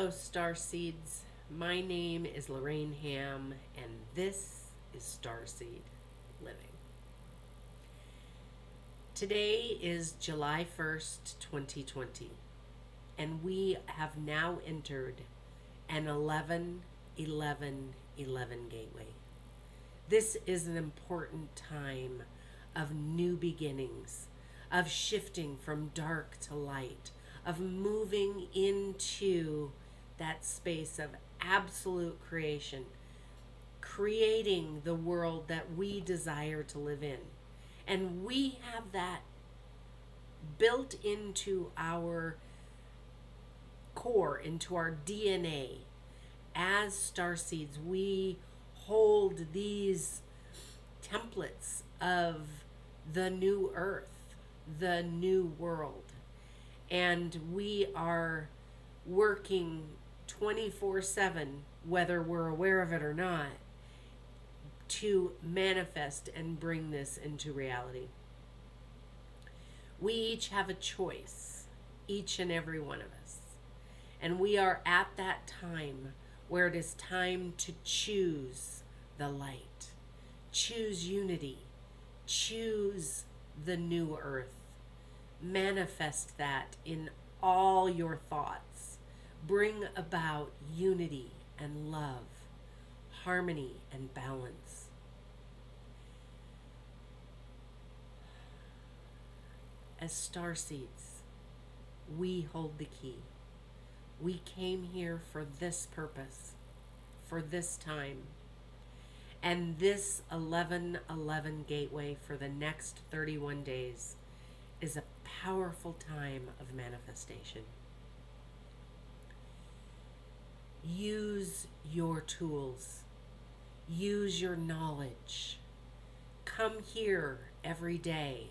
Hello, StarSeeds. My name is Lorrayne Ham, and this is Starseed Living. Today is July 1st, 2020, and we have now entered an 11-11-11 gateway. This is an important time of new beginnings, of shifting from dark to light, of moving into that space of absolute creation, creating the world that we desire to live in. And we have that built into our core, into our DNA. As starseeds, we hold these templates of the new earth, the new world. And we are working 24/7, whether we're aware of it or not, to manifest and bring this into reality. We each have a choice, each and every one of us. And we are at that time where it is time to choose the light, choose unity, choose the new earth. Manifest that in all your thoughts. Bring about unity and love, harmony and balance. As starseeds, we hold the key. We came here for this purpose, for this time. And this 11-11 gateway for the next 31 days is a powerful time of manifestation. Use your tools. Use your knowledge. Come here every day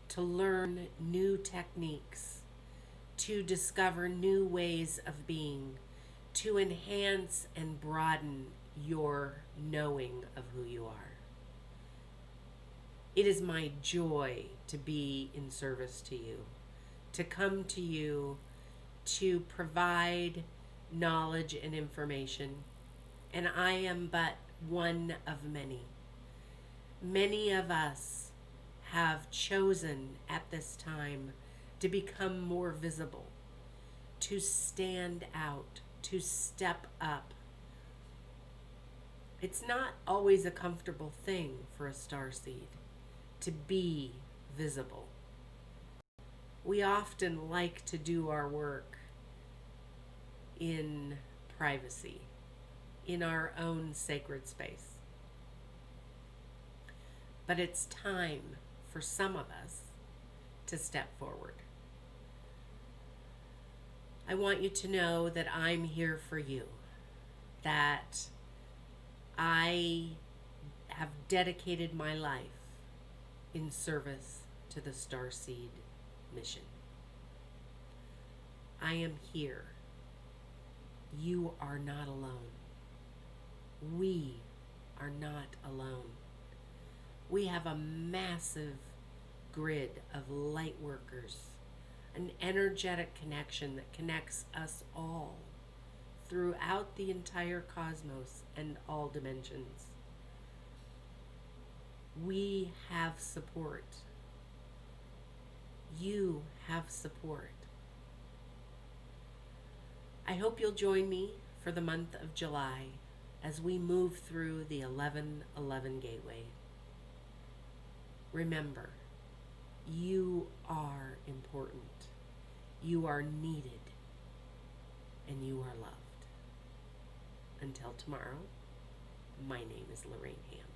to learn new techniques, to discover new ways of being, to enhance and broaden your knowing of who you are. It is my joy to be in service to you, to come to you, to provide knowledge and information. And I am but one of many. Many of us have chosen at this time to become more visible, to stand out, to step up. It's not always a comfortable thing for a starseed to be visible. We often like to do our work in privacy, in our own sacred space. But it's time for some of us to step forward. I want you to know that I'm here for you, that I have dedicated my life in service to the Starseed mission. I am here. You are not alone. We are not alone. We have a massive grid of light workers, an energetic connection that connects us all throughout the entire cosmos and all dimensions. We have support. You have support. I hope you'll join me for the month of July as we move through the 11-11 gateway. Remember, you are important. You are needed. And you are loved. Until tomorrow, my name is Lorrayne Ham.